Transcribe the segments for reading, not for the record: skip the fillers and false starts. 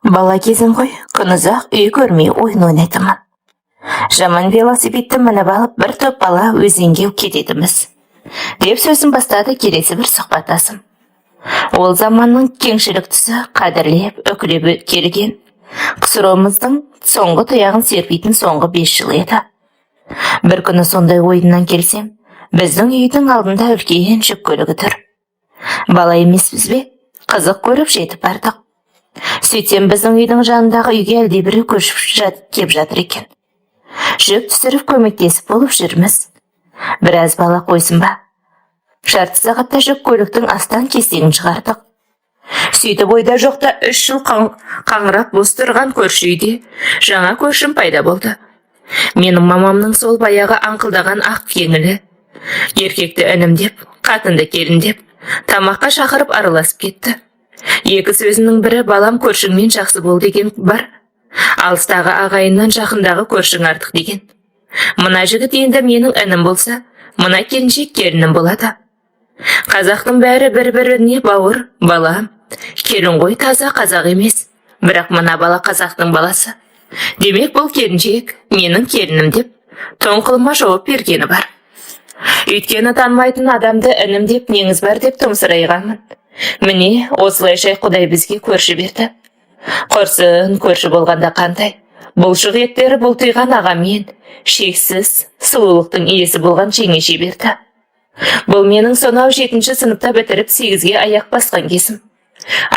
Бала кезім ғой, күн ұзақ үй көрмей ойын ойнайтынмын. Жаман велосипедті мініп алып, бір топ бала өзенге кететіміз. Деп сөзін бастады келесі бір сұхбаттасым. Ол заманның кеңшілік тұсы қадірлеп, өкілеп келген. Құсыромыздың соңғы тұяғын серпейтін соңғы 5 жыл еді. Бір күні сондай ойыннан келсем, біздің үйдің алдында үлкен жүк көлігі тұр. Бала емеспіз бе? Қызық көріп жетіп бардық. Сөйтсем біздің үйдің жанындағы үйге әлдебірі көшіп кеп жатыр екен. Жүк түсіріп көмектесіп болып жүрміз. Біраз бала қойсын ба? Жарты сағатта жүк көліктің астан кестегін шығардық. Сөйтіп ойда жоқта 3 жыл қаңырап бос тұрған көрші үйде жаңа көршім пайда болды. Менің мамамның сол баяғы аңқылдаған ақ кеңілі, еркекті інім деп, қатынды келін деп, тамаққа шақырып араласып кетті. Екі сөзінің бірі балам көршіңмен жақсы бол деген бар. Алыстағы ағайыннан жақындағы көршің артық деген. Мына жігіт енді менің інім болса, мына келіншек келінім болады. Қазақтың бәрі бір-біріне бауыр, балам. Келін ғой таза қазақ емес. Бірақ мына бала қазақтың баласы. Демек бұл келіншек менің келінім деп, тоңқылыма жауап бергені бар. Өйткені танымайтын адамды інім деп неңіз бар деп томсырайғанмын. Міне, осылайша Құдай бізге көрші берді. Құрсын көрші болғанда қандай. Бұлшық еттері бұлтиған ағамен, шексіз сұлулықтың иесі болған жеңеше берді. Бұл менің сонау 7-ші сыныпта бітіріп 8-ге аяқ басқан кезім.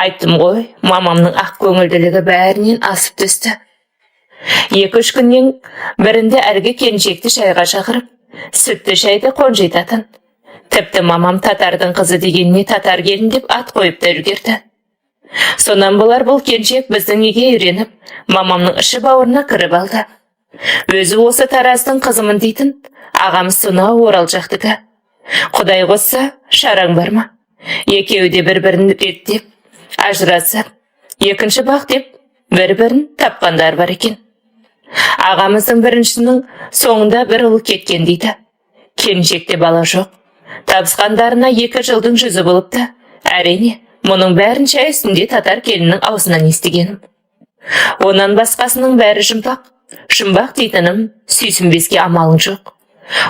Айттым ғой, мамамның ақ көңілділігі бәрінен асып түсті. 2-3 күннен бірінде әлгі келіншекті шайға шақырып, сүтті шайды қонжитатын. Тіпті мамам татардың қызы дегеніне татар келін деп ат қойып та үлгерді. Сонан болар бұл келіншек біздің үйге үйреніп, мамамның іші бауырына кіріп алды. Өзі осы тараздың қызымын дейтін, ағамыз сонау Орал жақтікі. Құдай қосса, шараң бар ма? Екеуі де бір-бірін реттеп, ажырасып, екінші бақ деп, бір-бірін тапқандар бар екен. Ағамыздың біріншінің соңында бір ұл кеткен дейді. Келіншекте бала жоқ. Табысқандарына 2 жылдың жүзі болыпты. Әрине, мұның бәрін шай үстінде татар келіннің аузынан естігенім. Онан басқасының бәрі жұмбақ дейтінім, сүйсінбеске амалың жоқ.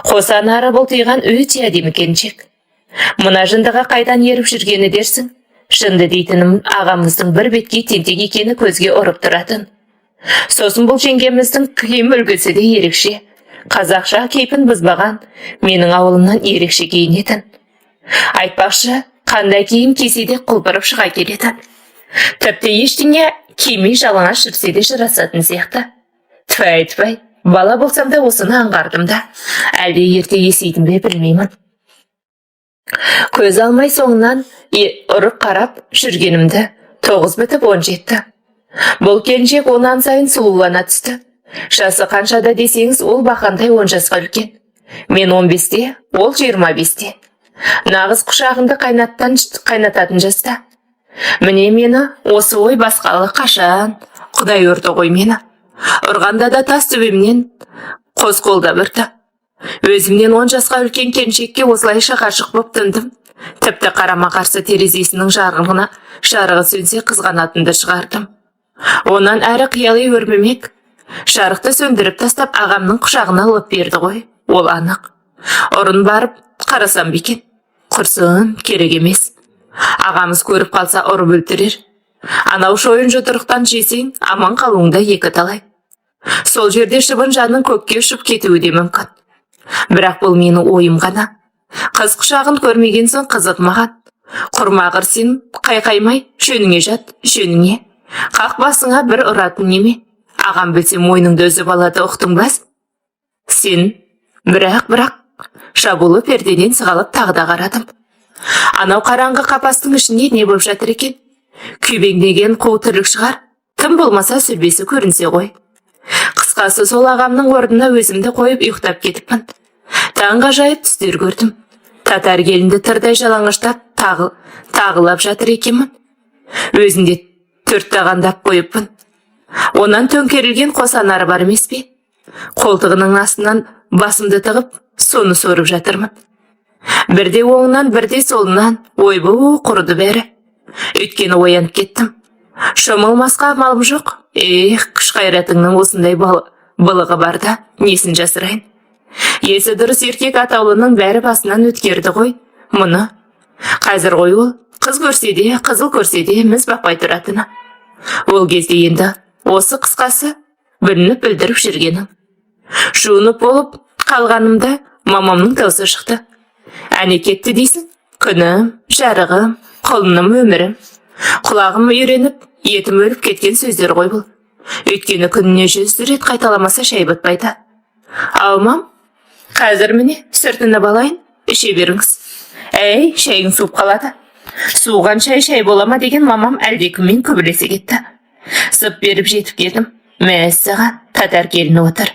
Қосан ары бұлтиған өте әдемі келіншек. Мына жындыға қайдан еріп жүргені дерсің? Жынды дейтінім ағамыздың бір бетке тентек екені көзге ұрып тұратын. Сосын бұл жеңгеміздің киім үлгісі де ерекше. Қазақша кейпін бұзбаған, менің ауылымнан ерекше киінетін. Айтпақшы, қандай киім кисе де құлпырып шыға келетін. Тіпті ештеңе кимей жалаңаш жүрсе де жарасатын сияқты. Тфәй, бала болсам да осыны аңғардым да, әлде ерте есейдім бе білмеймін. Көз алмай соңынан ұрып қарап жүргенімді 9 бітіп 10 жетті. Бұл келіншек онан сайын сұлулана түсті. Жасы қаншада десеңіз, ол бақандай 10 жасқа үлкен. Мен 15-те, ол 25-те. Нағыз құшағыңды қайнататын жаста. Міне мені осы ой басқалы қашан, Құдай ұрды ғой мені. Ұрғанда да тас төбемнен қос қолда бірді. Өзімнен 10 жасқа үлкен келіншекке осылайша ғашық боп тындым. Тіпті қарама-қарсы терезесінің жарығы сөнсе қызғанатынды шығардым. Онан әрі қиялай өрмемек. Жарықты сөндіріп тастап ағамның құшағына алып берді ғой, ол анық. Ұрын барып қарасам бекен. Құрсын керек емес. Ағамыз көріп қалса ұрып өлтірер. Анау шойын жұдырықтан жесең, аман қалуыңда 2 талай. Сол жерде шыбын жанның көкке ұшып кетуі де мүмкін. Бірақ бұл менің ойым ғана. Қыз құшағын көрмеген соң қызық маған. Құрмағыр сен қайқаймай, жөніңе жат, жөніңе. Қақ басыңа бір ұратын неме. Ағам білсе мойныңды үзіп алады, ұқтың бас? Сен, бірақ, шабулы пердеден сығалып тағы да қарадым. Анау қараңғы қапастың ішінде не болып жатыр екен? Күйбеңдеген қу тірлік шығар, тым болмаса сүлбесі көрінсе ғой. Қысқасы сол ағамның орнына өзімді қойып ұйықтап кетіппін. Таңғажайып түстер көрдім. Татар келінді тырдай жалаңыштап тағылап жатыр екенмін. Өзінде 4 тағандап қойыппын. Онан төңкерілген қосанары бар емес пе? Қолтығының астынан басымды тығып, соны сорып жатырмын. Бірде оңынан, бірде солынан ойбу құрыды бәрі. Өйткені оянып кеттім. Шомылмасқа амалым жоқ. Күш қайратыңның осындай былығы барда, несін жасырайын. Есі дұрыс еркек атаулының бәрі басынан өткерді ғой, мұны. Қазір ғой ол, қыз көрсе де, қызыл көрсе де, міз бақпай тұратыны. Ол кезде енді, осы қысқасы, білініп білдіріп жүргенім. Жуынып болып қалғанымда, мамамның даусы шықты. Әне кетті дейсің, күнім, жарығым, құлыным, өмірім. Құлағым үйреніп, етім өліп кеткен сөздер ғой бұл. Өйткені күніне 100 рет қайталамаса шай бітпайды. Ал мам, қазір міне сүртініп алайын, іше беріңіз. Әй, шайың суып қалады. Суған шай бола ма деген мамам әлдекіммен күбілесе кетті. Сып беріп жетіп келдім. Мәссаған, татар келіні отыр.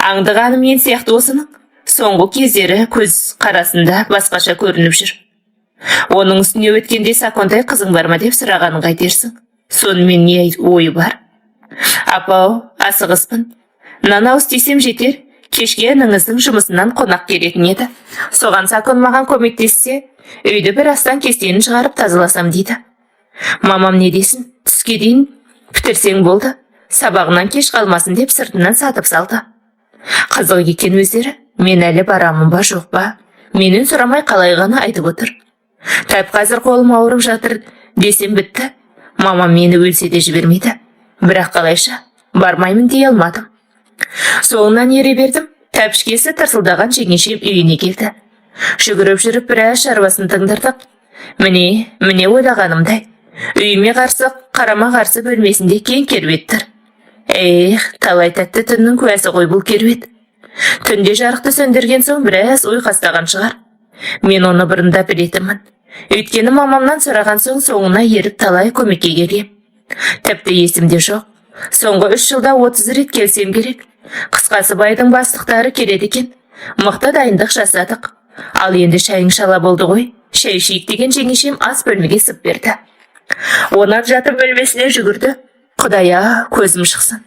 Аңдығаным мен сияқты осының. Соңғы кездері көз қарасында басқаша көрініп жүр. Оның үстіне өткенде сакондай қызың бар ма деп сұрағанын қайтерсің. Сонымен не ойы бар? Апау, асығыспын. Нан десем жетер. Кешке ініңіздің жұмысынан қонақ келетін еді. Соған сакон маған көмектессе, үйді бір астан кестенін шығарып тазаласам дейді. Мамам не десін? Түске дейін бітірсең болды. Сабағынан кеш қалмасын деп сыртынан сатып салды. Қызық екен өздері. Мен әлі барамын ба жоқ па? Менен сұрамай қалай ғана айтып отыр. Тәп қазір қолым ауырып жатыр десем бітті. Мамам мені өлсе де жібермейді. Бірақ қалайша бармаймын дей алмадым. Соңынан ере бердім. Тәпішкесі тырсылдаған жеңешем үйіне келді. Жүгіріп жүріп біраз шаруасын тыңдырдық. Міне ойлағанымдай. Үйіме қарсы, қарама қарсы бөлмесінде кең керует тұр. Талай тәтті түннің куәсі ғой бұл керует. Түнде жарықты сөндірген соң біраз ойқастаған шығар. Мен оны бұрында білетімін. Өйткені мамамнан сұраған соң соңына еріп талай көмекке келгем. Тіпті есімде жоқ. Соңғы 3 жылда 30 рет келсем керек. Қысқасы байдың бастықтары келеді екен. Мықты дайындық жасадық. Ал енді шайың шала болды ғой. Шай ішейік деген жеңешем ас бөлмеге сып берді. Онап жатып бөлмесіне жүгірді. Құдая, көзім шықсын.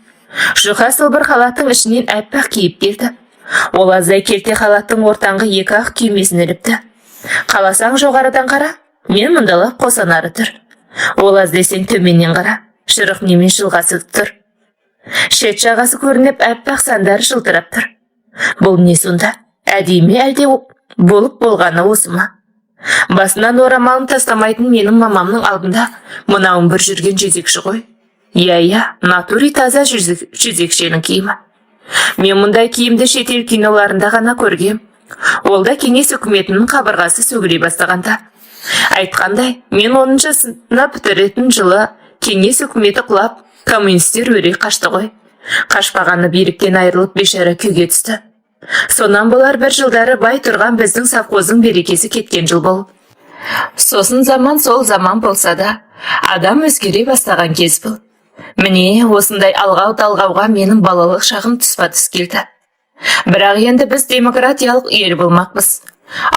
Жұқа сылбыр халаттың ішінен әппақ киіп келді. Ол аздай келте халаттың ортаңғы 2 ақ күймесін іліпті. Қаласаң жоғарыдан қара, мен мұндалап қосанары тұр. Ол аз десең төменнен қара, шырық немен жылғасы тұр. Шет жағасы көрініп әппақ сандары жылтырап тұр. Бұл не сонда? Әдейі әлде болып болғаны осы ма? Басынан орамалын тастамайтын менің мамамның алдында мынауын бір жүрген жезекші ғой. Иә, натури таза жезекшенің киімі. Мен мұндай киімді шетел киноларында ғана көргем. Ол да кеңес үкіметінің қабырғасы сөгіле бастағанда. Айтқандай, мен 10-шы сынып бітіретін жылы кеңес үкіметі құлап, коммунистер өре қашты ғой. Қашпағаны биліктен айырылып бейшара күйге түсті. Сонан болар бір жылдары бай тұрған біздің совхоздың берекесі кеткен жыл бол. Сосын заман сол заман болса да, адам өзгере бастаған кез бұл. Міне, осындай алғау-талғауға менің балалық шағым тұспа-тұс келді. Бірақ енді біз демократиялық ел болмақпыз.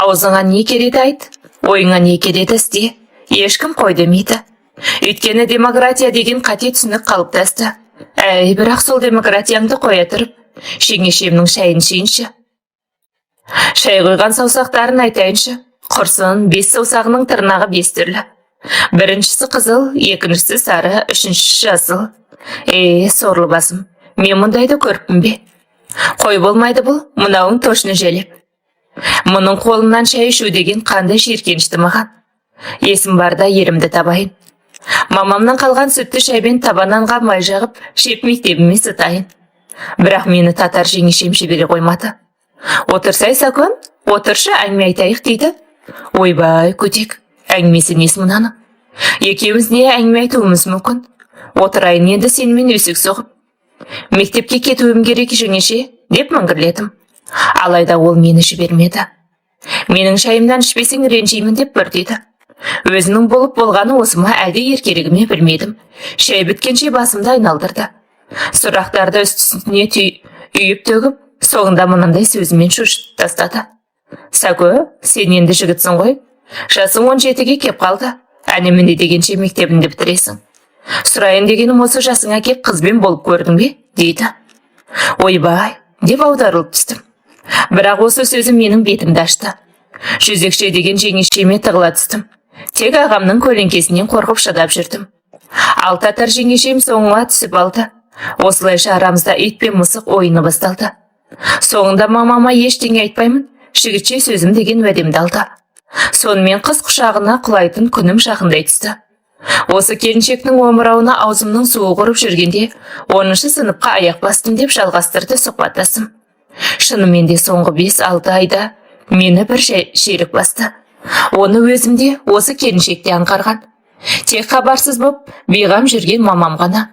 Аузыңа не кереді айт, ойыңа не кереді істе, ешкім қой демейді. Өйткені демократия деген қате түсінік қалыптасты. Бірақ сол демократияңды қоя тұрып, жеңешемнің шайын ішейінші. Шай қойған саусақтарын айтайыншы. Құрсын 5 саусағының тырнағы 5 түрлі. Біріншісі қызыл, екіншісі сары, үшіншісі жасыл. Сорлы басым, мен мұндайды көріппін бе? Қой болмайды бұл, мынауың тошны желеп. Мұның қолынан шай ішу деген қандай жиіркенішті маған. Есім барда ерімді табайын. Мамамнан қалған сүтті шайбен табананға май жағып, шеп мектебіме сытайын. Бірақ мені татар жеңешем жібере қоймады. Отырсай сакон, отыршы әңгіме айтайық дейді. Ойбай, көтек, әңгімесі несі мұнаны? Екеуміз не әңгіме айтуымыз мүмкін? Отырайын енді сенімен өсек соғып. Мектепке кетуім керек жеңеше, деп міңгірледім. Алайда ол мені жібермеді. Менің шайымдан ішпесең ренжеймін деп бір деді. Өзінің болып болғаны осы ма әлде еркелігіме білмедім. Шай біткенше басымды айналдырды. Сұрақтарды үстісіне үйіп төгіп, соңында мұндай сөзімен шошытып тастады. Сәкі, сен енді жігітсің ғой. Жасың 17-ге кеп қалды. Әне-міне дегенше мектебінде бітіресің. Сұрайын дегенім осы жасыңа кеп қызбен болып көрдің бе? дейді. Ойбай, деп аударылып түстім. Бірақ осы сөзі менің бетімді ашты. Жүзекше деген жеңешеме тығыла түстім. Тек ағамның көлеңкесінен қорқып шыдап жүрдім. Ал татар жеңешем соңыма түсіп алды. Осылайша арамызда ит пен мысық ойыны басталды. Соңында мамама ештеңе айтпаймын, жігітше сөзім деген уәдемді алды. Сонымен қыз құшағына құлайтын күнім жақындай түсті. Осы келіншектің омырауына аузымның суы құрып жүргенде 10-шы сыныпқа аяқ бастым деп жалғастырды сұхбаттасым. Шынымен де соңғы 5-6 айда мені бір шерік басты. Оны өзімде осы келіншекте аңғарған. Тек хабарсыз боп бейғам жүрген мамам ғана.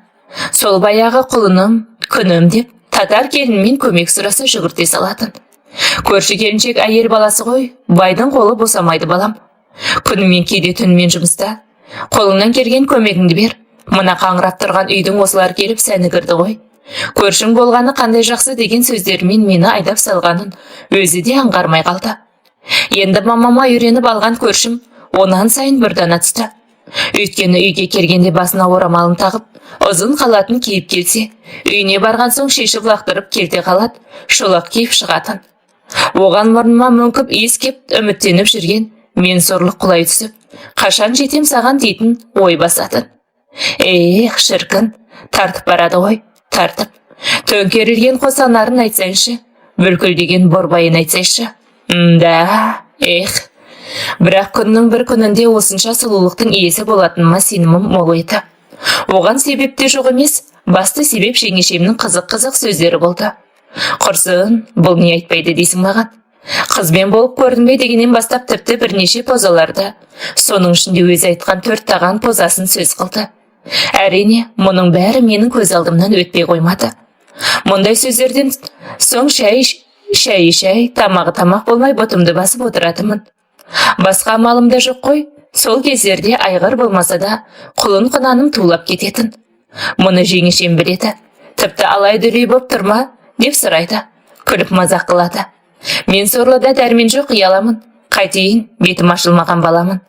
Сол баяғы құлыным, күнім деп татар келінмен көмек сұраса жүгірте салатын. Көрші келіншек әйел баласы ғой, байдың қолы босамайды балам. Күнімен кейде түнімен жұмыста. Қолыңнан келген көмегіңді бер. Мына қаңырап тұрған үйдің осылар келіп сәні кірді ғой. Көршің болғаны қандай жақсы деген сөздерімен мені айдап салғанын өзі де аңғармай қалды. Енді мамама үйреніп алған көршім онан сайын бұрдана түсті. Өйткені үйге келгенде басына орамалын тағып, ұзын қалатын киіп келсе, үйіне барған соң шешіп лақтырып келте қалат, шолақ киіп шығатын. Оған мұрныма мүңкіп иіскеп үміттеніп жүрген мен сорлық құлай түсіп, қашан жетем саған дейтін ой басатын. Эх, шіркін, тартып барады ғой, тартып. Төңкерілген қосанарын айтсайшы, бүлкілдеген борбайын айтсайшы. Эх. Бірақ күннің бір күнінде осынша сұлулықтың иесі болатыныма сенімім мол еді. Оған себеп те жоқ емес, басты себеп жеңешемнің қызық-қызық сөздері болды. Құрсын, бұл не айтпайды дейсің маған? Қызбен болып көрдің бе дегеннен бастап тіпті бірнеше позаларды, соның ішінде өзі айтқан 4 таған позасын сөз қылды. Әрине, мұның бәрі менің көз алдымнан өтпей қоймады. Мұндай сөздерден соң шәй, тамағы тамақ болмай бұтымды басып отыратымын. Басқа амалым да жоқ қой, сол кездерде айғыр болмаса да құлын құнаным тулап кететін. Мұны жеңешем біледі. Тіпті алай дүлей боп тұрма деп сұрайды, күліп мазақ қылады. Мен сорлыда дәрмен жоқ ұяламын, қайтейін, бетім ашылмаған баламын.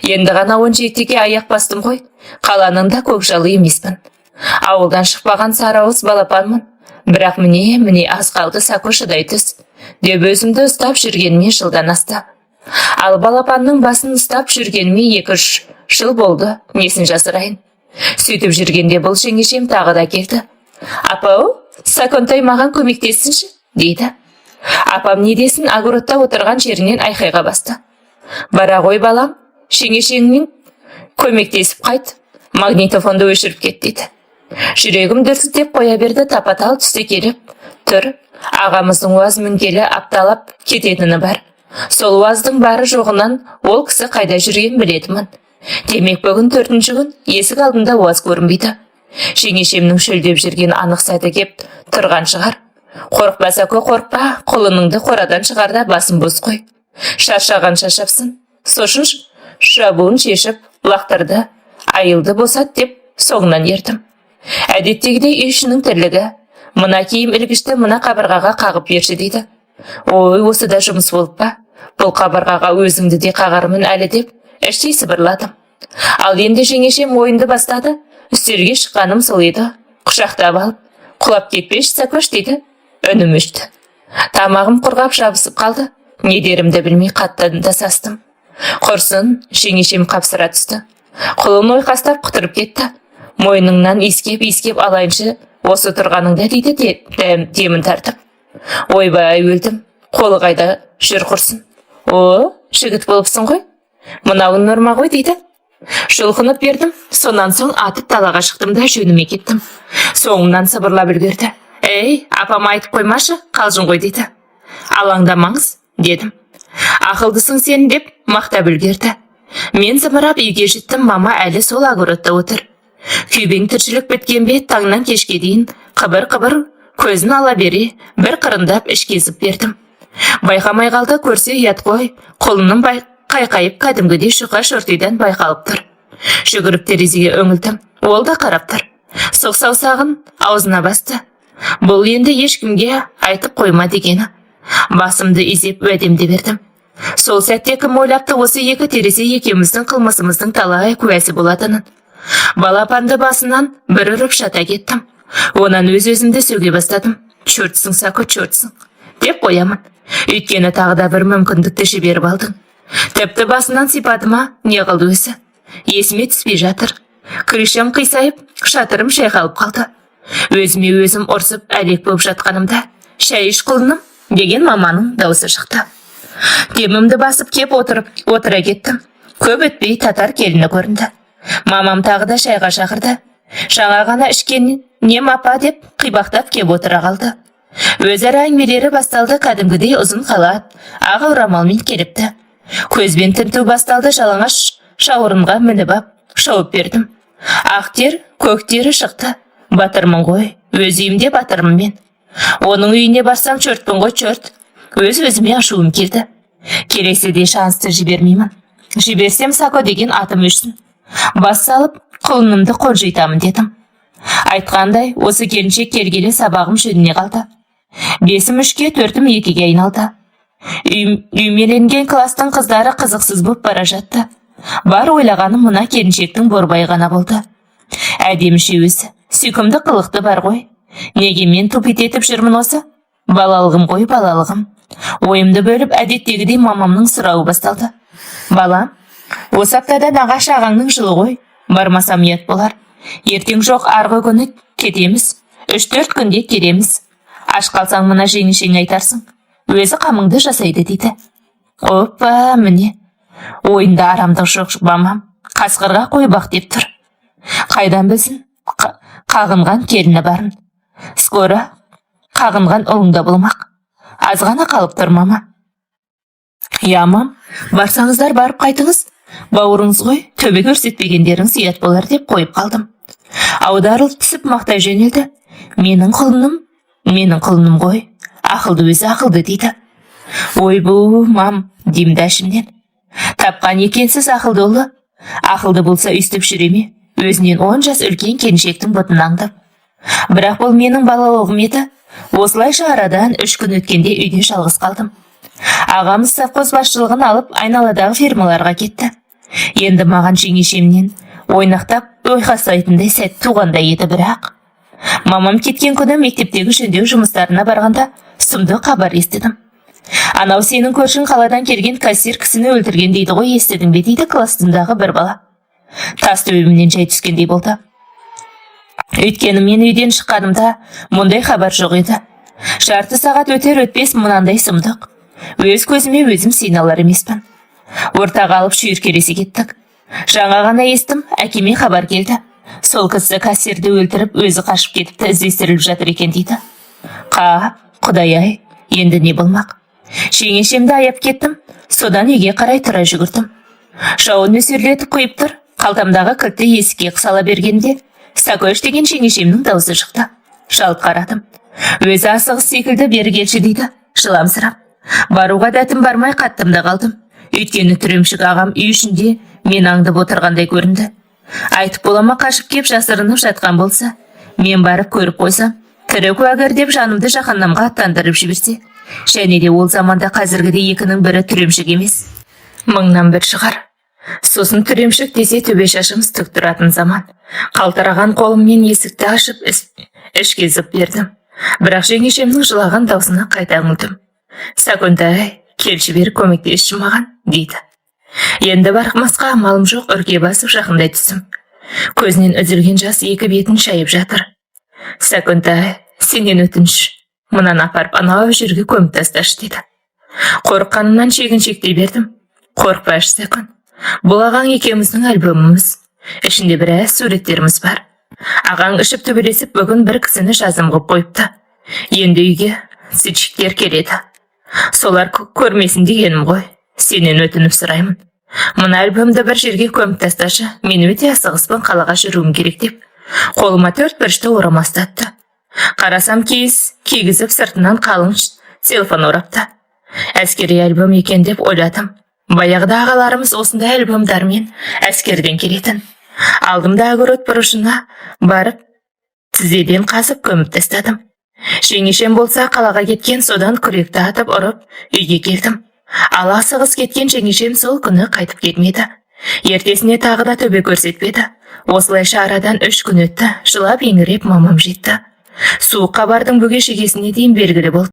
Енді ғана 17-ге аяқ бастым ғой, қаланың да көкжалы емеспін. Ауылдан шықпаған сарауыз балапанмын, бірақ міне аз қалды сако шыдай түс, деп өзімді ұстап жүргеніме жылдан асты. Ал балапанның басын ұстап жүргеніме 2-3 жыл болды, несін жасырайын. Сөйтіп жүргенде бұл жеңешем тағы да келді. Апау, Саконтай маған көмектессінші, дейді. Апам не десін, огородта отырған жерінен айқайға басты. Бара ғой балам, жеңешеңнен көмектесіп қайт, магнитофонды өшіріп кет, дейді. Жүрегім дүрсілдеп қоя берді, тапа-тал түсте келіп тұр. Ағамыздың уаз мінгелі апталап кететіні бар. Сол уаздың бары жоғынан ол кісі қайда жүрген білетімін. Демек бүгін 4-ші күн есік алдында уаз көрінбейді. Жеңешемнің шөлдеп жүрген анық сәті кеп тұрған шығар. Қорықпа Сако, қорықпа, құлыныңды қорадан шығарда басын бос қой. Шаршаған шаршапсың. Сосын шабуын шешіп лақтырды, айылды босат деп соңынан ертім. Әдеттегідей үй ішінің тірлігі. Мына киім ілгішті мына қабырғаға қағып берші дейді. Ой, осы да жұмыс болып па? Бұл қабырғаға өзіңді де қағармын әлі деп іштей сыбырладым. Ал енді жеңешем ойынды бастады. Үстелге шыққаным сол еді. Құшақтап алып, құлап кетпеш Сакош дейді. Үнім өшті. Тамағым құрғап жабысып қалды. Не дерімді білмей қаттан да састым. Құрсын, жеңешем қапсыра түсті. Құлын ойқастап құтырып кетті. Мойныңнан искеп алайыншы, осы тұрғаныңда дейді демін тартып. Ойбай, өлдім, қолы қайда жүр құрсын. О, жігіт болыпсың ғой, мынауын норма ғой дейді. Жұлқынып бердім, сонан соң атып далаға шықтым да жөніме кеттім. Соңымнан сыбырлап үлгерді. Ей, апам айтып қоймашы, қалжың ғой дейді. Алаңдамаңыз, дедім. Ақылдысың сен деп мақтап үлгерді. Мен зымырап үйге жеттім, мама әлі сол огородта отыр. Күйбең тіршілік біткен бе, таңнан кешке дейін қыбыр-қыбыр көзін ала бере, бір қырындап іш кезіп бердім. Байқамай қалды, көрсе ұят қой, қолының қайқайып кәдімгідей шұқа шортидан байқалып тұр. Жүгіріп терезеге өңілдім, ол да қарап тұр. Сұқ саусағын аузына басты. Бұл енді ешкімге айтып қойма дегені. Басымды изеп уәдемді бердім. Сол сәтте кім ойлапты осы екі терезе екеуміздің қылмысымыздың талай куәсі болатынын. Балапанды басынан бір ұрып шата кеттім. Онан өз-өзімді сөге бастадым. Чөртсің Сако, чөртсің деп қоямын. Өйткені тағы да бір мүмкіндікті жіберіп алдың. Тіпті басынан сипатыма не қылды өзі. Есіме түспей жатыр. Кришем қисайып, шатырым шайқалып қалды. Өзіме өзім ұрсып әлек болып жатқанымда, шай іш құлыным деген маманың даусы шықты. Демімді басып кеп отыра кеттім. Көп өтпей татар келіні көрінді. Мамам тағы да шайға шақырды. Жаңа ғана ішкен нем апа деп қибақтап кеп отыра қалды. Өзара әңгімелері басталды. Кәдімгідей ұзын халат, ақ орамалмен келіпті. Көзбен тінту басталды. Жалаңаш шауырынға мініп ап, шауып бердім. Ақ тер, көк тері шықты. Батырмын ғой, өз үйімде батырмын мен. Оның үйіне барсам чөртпін ғой, чөрт. Өз-өзіме ашуым келді. Келесіде шансты жібермеймін. Жіберсем Сако деген атым өшсін. Бас салып, құлынымды қолжитамын дедім. Айтқандай, осы келіншек келгелі сабағым жөніне қалды. 5-ім 3-ке, 4-ім 2-ге айналды. Үймеленген кластың қыздары қызықсыз боп бара жатты. Бар ойлағаным мына келіншектің борбай ғана болды. Әдеміші өзі, сүйкімді қылықты бар ғой. Неге мен тупит етіп жүрмін осы? Балалығым ғой, балалығым. Ойымды бөліп, әдеттегідей мамамның сұрауы басталды. Балам, осы аптада нағашы ағаңның жылы ғой. Бармасам ұят болар. Ертең жоқ, арғы күні кетеміз. 3-4 күнде келеміз. Аш қалсаң мына жеңешең айтарсың. Өзі қамыңды жасайды дейді. Опа, міне. Ойында арамдық жоқ мамам. Қасқырға қой бақ деп тұр. Қайдан білсін? Қағынған келіні барын. Скоро қағынған ұлыңда болмақ. Азғана қалып тұр мама. Я, мам, барсаңыздар барып қайтыңыз. Бауырыңыз ғой, төбе көрсетпегендеріңіз ұят болар деп қойып қалдым. Аударылып түсіп мақтай жөнелді. Менің құлыным ғой. Ақылды өзі ақылды дейді. Ой бұл, мам, деймді әшімнен. Тапқан екенсіз ақылды ұлы. Ақылды болса үстіп жүреме. Өзінен 10 жас үлкен келіншектің бұтын аңдып. Бірақ бұл менің балалығым еді. Осылайша арадан 3 күн өткенде үйде жалғыз қалдым. Ағамыз совхоз басшылығын алып айналадағы фермаларға кетті. Енді маған жеңешемнен ойнақтап ойқастайтындай сәт туғандай еді бірақ. Мамам кеткен күні мектептегі жөндеу жұмыстарына барғанда сұмдық хабар естідім. Анау сенің көршің қаладан келген кассир кісіні өлтірген дейді ғой, естідің бе дейді кластымдағы бір бала. Тас төбемнен жай түскендей болды. Өйткені мен үйден шыққанымда мұндай хабар жоқ еді. Жарты сағат өтер өтпес мынандай сұмдық. Өз көзіме өзім сеналар емеспін. Ортаға алып шүйіркелесе кеттік. Жаңа ғана естім, әкеме хабар келді. Сол кісі кассирді өлтіріп, өзі қашып кетіпті, іздестіріліп жатыр екен дейді. Құдай-ай, енді не болмақ? Жеңешемді аяп кеттім, содан үйге қарай тұра жүгірдім. Жауын нөсерлетіп қойып тұр. Қалтамдағы кілтті есікке сала бергенде Сакош деген жеңешемнің даусы шықты. Жалт қарадым. Өзі асығыс секілді бері келші дейді, жыламсырап. Баруға дәтім бармай қаттымда қалдым. Өйткені түремшік ағам үй ішінде мен аңдып отырғандай көрінді. Айтып болама қашып кеп жасырынып жатқан болса, мен барып көріп қойсам, тірі куәгер деп жанымды жаһаннамға аттандырып жіберсе, және де ол заманда қазіргідей екінің бірі түремшік емес, 1000-нан 1 шығар. Сосын түремшік десе төбе шашымыз тік тұратын заман. Қалтыраған қолыммен есікті ашып ішке зып бердім. Бірақ жеңешемнің жылаған даусына қайта үңілдім. Саконтай, келші бері көмектесші маған, дейді. Енді бармасқа амалым жоқ, үрке басып жақындай түстім. Көзінен үзілген жас екі бетін шайып жатыр. Саконтай, сенен өтініш, мынаны апарып анау жерге көміп тасташы, дейді. Қорыққанымнан шегіншектей бердім. Қорықпашы, Сакон. Бұл ағаң екеуміздің альбомымыз. Ішінде біраз суреттеріміз бар. Ағаң ішіп төбелесіп бүгін бір кісіні жазым қып қойыпты. Енді үйге сычиктер келеді. Солар көрмесін дегенім ғой. Сенен өтініп сұраймын. Мына альбомды бір жерге көміп тасташы. Мен өте асығыспын, қалаға жүруім керек деп. Қолыма 4 бұрышты орама ұстатты. Қарасам кигізіп сыртынан қалың телефон орапты. Әскери альбом екен деп ойладым. Баяғыда ағаларымыз осындай альбомдармен әскерден келетін. Алдымда огород бұрышына барып, тізеден қазып көміп тастадым. Жеңешем болса қалаға кеткен, содан күректі атып ұрып үйге келдім. Ал асығыс кеткен жеңешем сол күні қайтып кетмеді. Ертесіне тағы да төбе көрсетпеді. Осылайша арадан 3 күн өтті. Жылап еңіреп мамам жетті. Суық хабардың бүге шегесіне дейін белгілі болды.